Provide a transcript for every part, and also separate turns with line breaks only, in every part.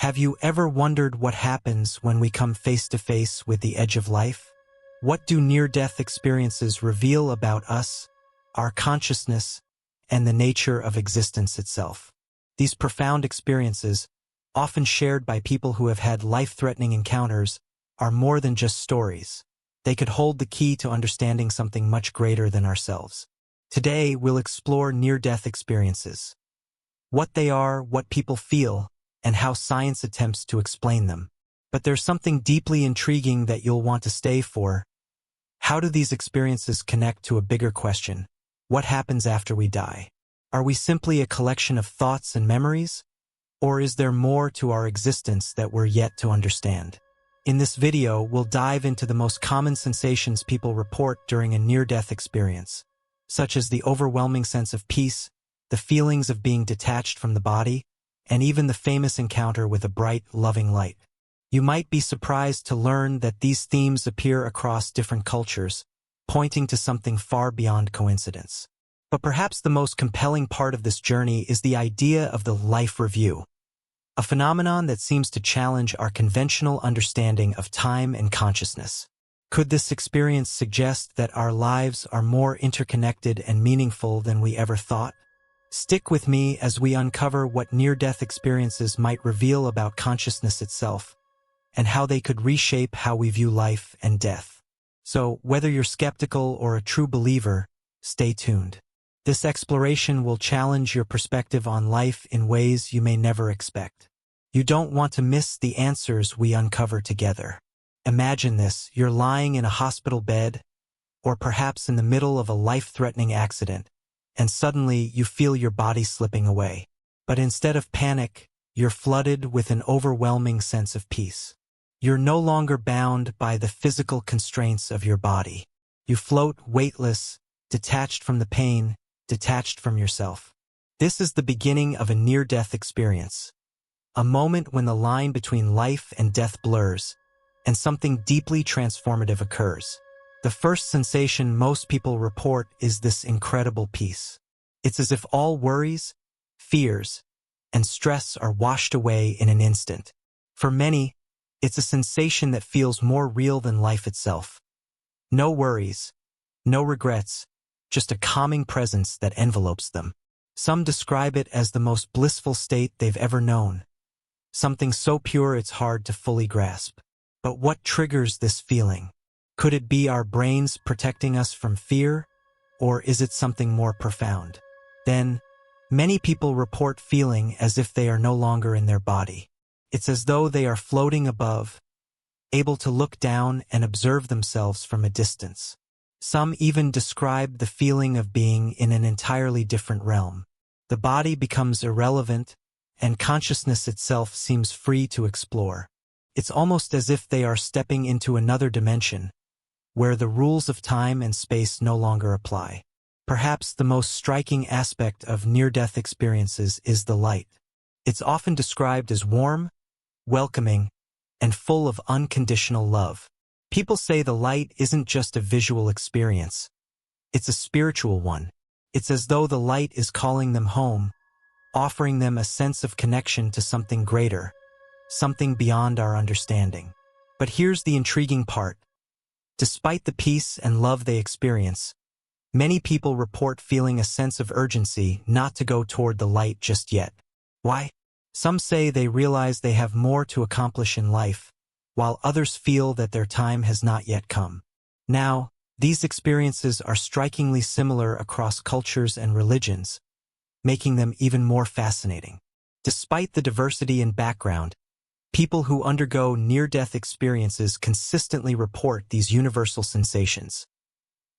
Have you ever wondered what happens when we come face to face with the edge of life? What do near-death experiences reveal about us, our consciousness, and the nature of existence itself? These profound experiences, often shared by people who have had life-threatening encounters, are more than just stories. They could hold the key to understanding something much greater than ourselves. Today, we'll explore near-death experiences. What they are, what people feel, and how science attempts to explain them. But there's something deeply intriguing that you'll want to stay for. How do these experiences connect to a bigger question? What happens after we die? Are we simply a collection of thoughts and memories? Or is there more to our existence that we're yet to understand? In this video, we'll dive into the most common sensations people report during a near-death experience, such as the overwhelming sense of peace, the feelings of being detached from the body, and even the famous encounter with a bright, loving light. You might be surprised to learn that these themes appear across different cultures, pointing to something far beyond coincidence. But perhaps the most compelling part of this journey is the idea of the life review, a phenomenon that seems to challenge our conventional understanding of time and consciousness. Could this experience suggest that our lives are more interconnected and meaningful than we ever thought? Stick with me as we uncover what near-death experiences might reveal about consciousness itself, and how they could reshape how we view life and death. So, whether you're skeptical or a true believer, stay tuned. This exploration will challenge your perspective on life in ways you may never expect. You don't want to miss the answers we uncover together. Imagine this: you're lying in a hospital bed, or perhaps in the middle of a life-threatening accident, and suddenly you feel your body slipping away. But instead of panic, you're flooded with an overwhelming sense of peace. You're no longer bound by the physical constraints of your body. You float weightless, detached from the pain, detached from yourself. This is the beginning of a near-death experience, a moment when the line between life and death blurs, and something deeply transformative occurs. The first sensation most people report is this incredible peace. It's as if all worries, fears, and stress are washed away in an instant. For many, it's a sensation that feels more real than life itself. No worries, no regrets, just a calming presence that envelopes them. Some describe it as the most blissful state they've ever known, something so pure it's hard to fully grasp. But what triggers this feeling? Could it be our brains protecting us from fear, or is it something more profound? Then, many people report feeling as if they are no longer in their body. It's as though they are floating above, able to look down and observe themselves from a distance. Some even describe the feeling of being in an entirely different realm. The body becomes irrelevant, and consciousness itself seems free to explore. It's almost as if they are stepping into another dimension, where the rules of time and space no longer apply. Perhaps the most striking aspect of near-death experiences is the light. It's often described as warm, welcoming, and full of unconditional love. People say the light isn't just a visual experience. It's a spiritual one. It's as though the light is calling them home, offering them a sense of connection to something greater, something beyond our understanding. But here's the intriguing part. Despite the peace and love they experience, many people report feeling a sense of urgency not to go toward the light just yet. Why? Some say they realize they have more to accomplish in life, while others feel that their time has not yet come. Now, these experiences are strikingly similar across cultures and religions, making them even more fascinating. Despite the diversity in background, people who undergo near-death experiences consistently report these universal sensations: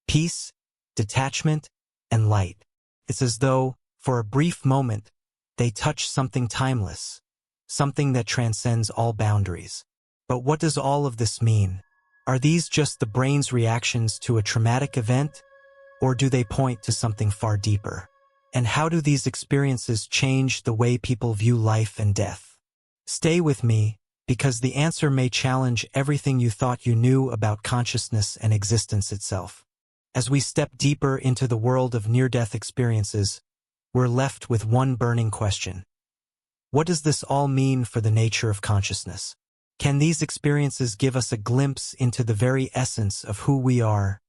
peace, detachment, and light. It's as though, for a brief moment, they touch something timeless, something that transcends all boundaries. But what does all of this mean? Are these just the brain's reactions to a traumatic event, or do they point to something far deeper? And how do these experiences change the way people view life and death? Stay with me, because the answer may challenge everything you thought you knew about consciousness and existence itself. As we step deeper into the world of near-death experiences, we're left with one burning question. What does this all mean for the nature of consciousness? Can these experiences give us a glimpse into the very essence of who we are,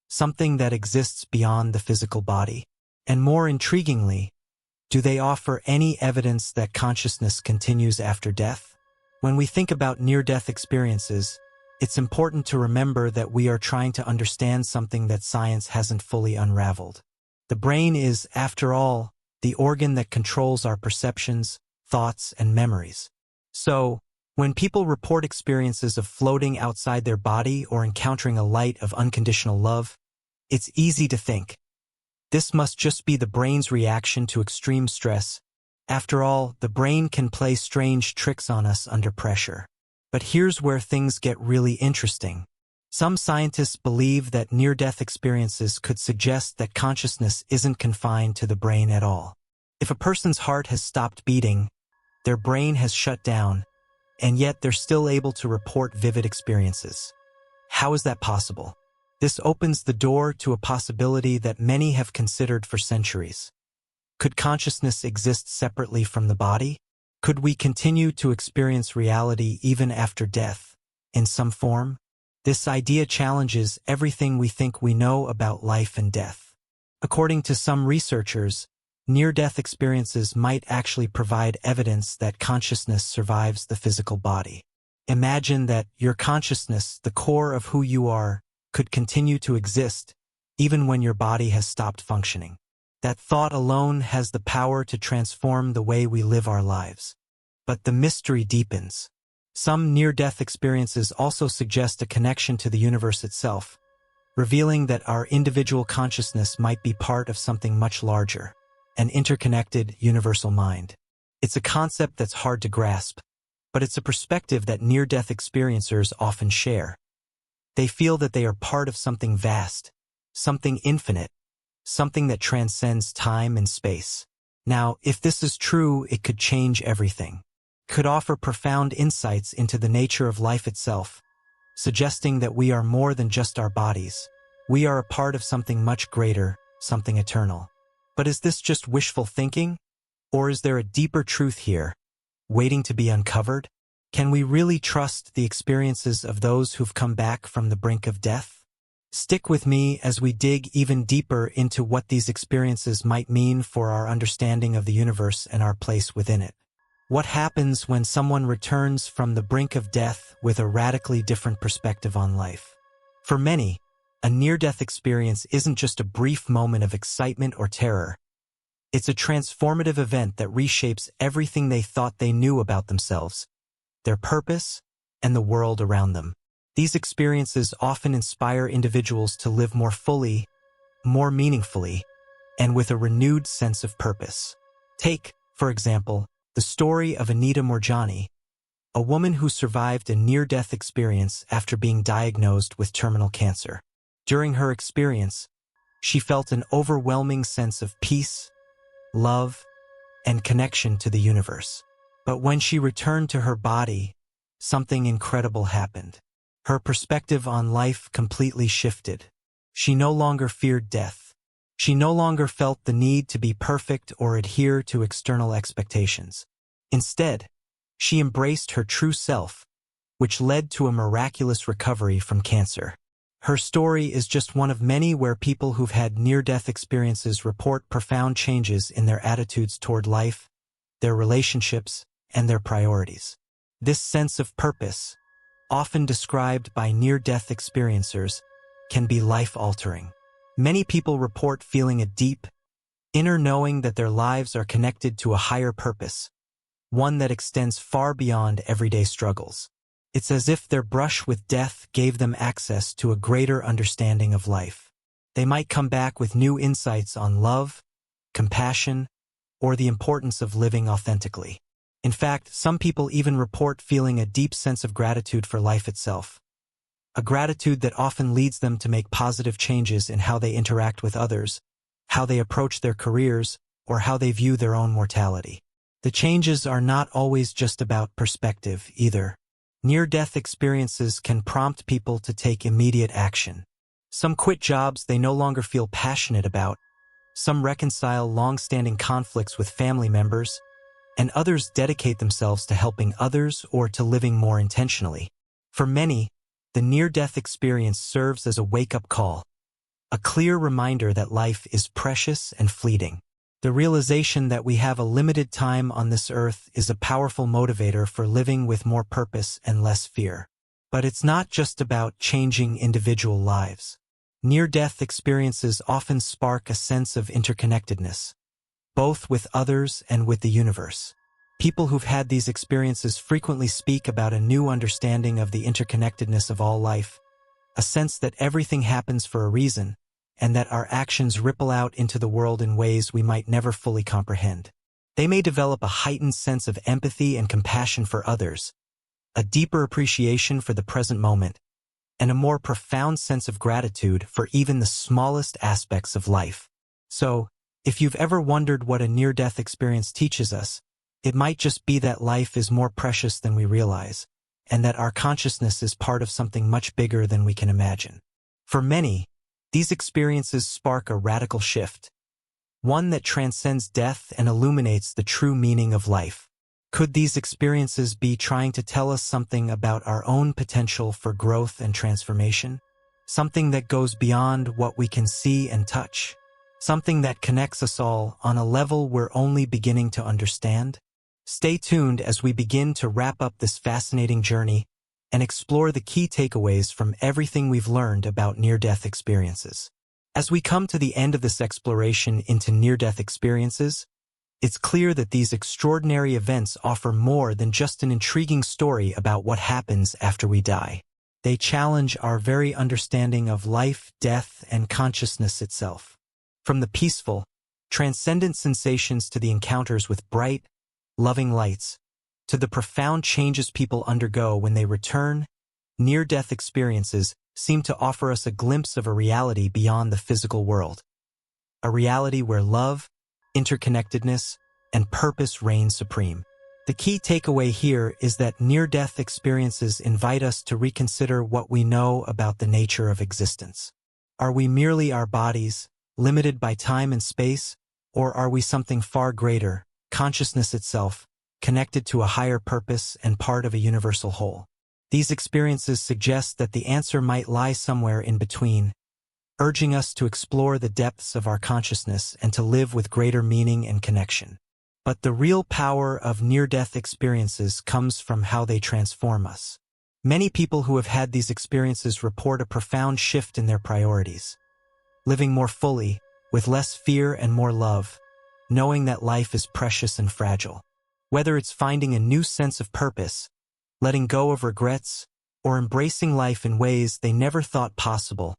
something that exists beyond the physical body? And more intriguingly, do they offer any evidence that consciousness continues after death? When we think about near-death experiences, it's important to remember that we are trying to understand something that science hasn't fully unraveled. The brain is, after all, the organ that controls our perceptions, thoughts, and memories. So, when people report experiences of floating outside their body or encountering a light of unconditional love, it's easy to think, this must just be the brain's reaction to extreme stress. After all, the brain can play strange tricks on us under pressure. But here's where things get really interesting. Some scientists believe that near-death experiences could suggest that consciousness isn't confined to the brain at all. If a person's heart has stopped beating, their brain has shut down, and yet they're still able to report vivid experiences. How is that possible? This opens the door to a possibility that many have considered for centuries. Could consciousness exist separately from the body? Could we continue to experience reality even after death, in some form? This idea challenges everything we think we know about life and death. According to some researchers, near-death experiences might actually provide evidence that consciousness survives the physical body. Imagine that your consciousness, the core of who you are, could continue to exist, even when your body has stopped functioning. That thought alone has the power to transform the way we live our lives. But the mystery deepens. Some near-death experiences also suggest a connection to the universe itself, revealing that our individual consciousness might be part of something much larger, an interconnected, universal mind. It's a concept that's hard to grasp, but it's a perspective that near-death experiencers often share. They feel that they are part of something vast, something infinite, something that transcends time and space. Now, if this is true, it could change everything. It could offer profound insights into the nature of life itself, suggesting that we are more than just our bodies. We are a part of something much greater, something eternal. But is this just wishful thinking? Or is there a deeper truth here, waiting to be uncovered? Can we really trust the experiences of those who've come back from the brink of death? Stick with me as we dig even deeper into what these experiences might mean for our understanding of the universe and our place within it. What happens when someone returns from the brink of death with a radically different perspective on life? For many, a near-death experience isn't just a brief moment of excitement or terror. It's a transformative event that reshapes everything they thought they knew about themselves, their purpose, and the world around them. These experiences often inspire individuals to live more fully, more meaningfully, and with a renewed sense of purpose. Take, for example, the story of Anita Moorjani, a woman who survived a near-death experience after being diagnosed with terminal cancer. During her experience, she felt an overwhelming sense of peace, love, and connection to the universe. But when she returned to her body, something incredible happened. Her perspective on life completely shifted. She no longer feared death. She no longer felt the need to be perfect or adhere to external expectations. Instead, she embraced her true self, which led to a miraculous recovery from cancer. Her story is just one of many where people who've had near-death experiences report profound changes in their attitudes toward life, their relationships, and their priorities. This sense of purpose, often described by near-death experiencers, can be life-altering. Many people report feeling a deep, inner knowing that their lives are connected to a higher purpose, one that extends far beyond everyday struggles. It's as if their brush with death gave them access to a greater understanding of life. They might come back with new insights on love, compassion, or the importance of living authentically. In fact, some people even report feeling a deep sense of gratitude for life itself, a gratitude that often leads them to make positive changes in how they interact with others, how they approach their careers, or how they view their own mortality. The changes are not always just about perspective either. Near-death experiences can prompt people to take immediate action. Some quit jobs they no longer feel passionate about. Some reconcile long-standing conflicts with family members, and others dedicate themselves to helping others or to living more intentionally. For many, the near-death experience serves as a wake-up call, a clear reminder that life is precious and fleeting. The realization that we have a limited time on this earth is a powerful motivator for living with more purpose and less fear. But it's not just about changing individual lives. Near-death experiences often spark a sense of interconnectedness, both with others and with the universe. People who've had these experiences frequently speak about a new understanding of the interconnectedness of all life, a sense that everything happens for a reason, and that our actions ripple out into the world in ways we might never fully comprehend. They may develop a heightened sense of empathy and compassion for others, a deeper appreciation for the present moment, and a more profound sense of gratitude for even the smallest aspects of life. So, if you've ever wondered what a near-death experience teaches us, it might just be that life is more precious than we realize, and that our consciousness is part of something much bigger than we can imagine. For many, these experiences spark a radical shift, one that transcends death and illuminates the true meaning of life. Could these experiences be trying to tell us something about our own potential for growth and transformation? Something that goes beyond what we can see and touch? Something that connects us all on a level we're only beginning to understand? Stay tuned as we begin to wrap up this fascinating journey and explore the key takeaways from everything we've learned about near-death experiences. As we come to the end of this exploration into near-death experiences, it's clear that these extraordinary events offer more than just an intriguing story about what happens after we die. They challenge our very understanding of life, death, and consciousness itself. From the peaceful, transcendent sensations to the encounters with bright, loving lights, to the profound changes people undergo when they return, near-death experiences seem to offer us a glimpse of a reality beyond the physical world. A reality where love, interconnectedness, and purpose reign supreme. The key takeaway here is that near-death experiences invite us to reconsider what we know about the nature of existence. Are we merely our bodies, limited by time and space, or are we something far greater, consciousness itself, connected to a higher purpose and part of a universal whole? These experiences suggest that the answer might lie somewhere in between, urging us to explore the depths of our consciousness and to live with greater meaning and connection. But the real power of near-death experiences comes from how they transform us. Many people who have had these experiences report a profound shift in their priorities, living more fully, with less fear and more love, knowing that life is precious and fragile. Whether it's finding a new sense of purpose, letting go of regrets, or embracing life in ways they never thought possible,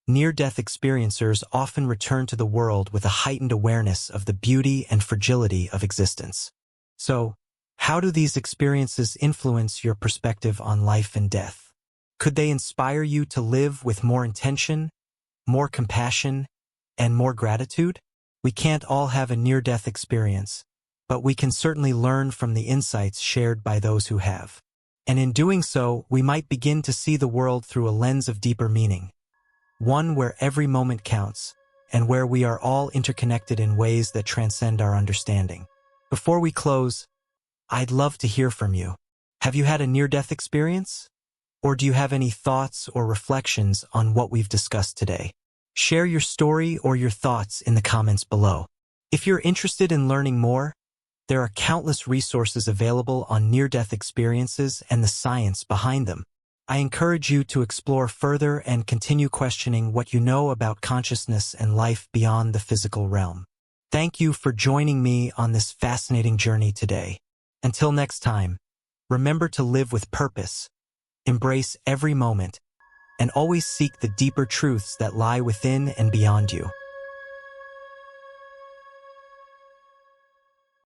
near-death experiencers often return to the world with a heightened awareness of the beauty and fragility of existence. So, how do these experiences influence your perspective on life and death? Could they inspire you to live with more intention, more compassion, and more gratitude? We can't all have a near-death experience, but we can certainly learn from the insights shared by those who have. And in doing so, we might begin to see the world through a lens of deeper meaning, one where every moment counts, and where we are all interconnected in ways that transcend our understanding. Before we close, I'd love to hear from you. Have you had a near-death experience? Or do you have any thoughts or reflections on what we've discussed today? Share your story or your thoughts in the comments below. If you're interested in learning more, there are countless resources available on near-death experiences and the science behind them. I encourage you to explore further and continue questioning what you know about consciousness and life beyond the physical realm. Thank you for joining me on this fascinating journey today. Until next time, remember to live with purpose, embrace every moment, and always seek the deeper truths that lie within and beyond you.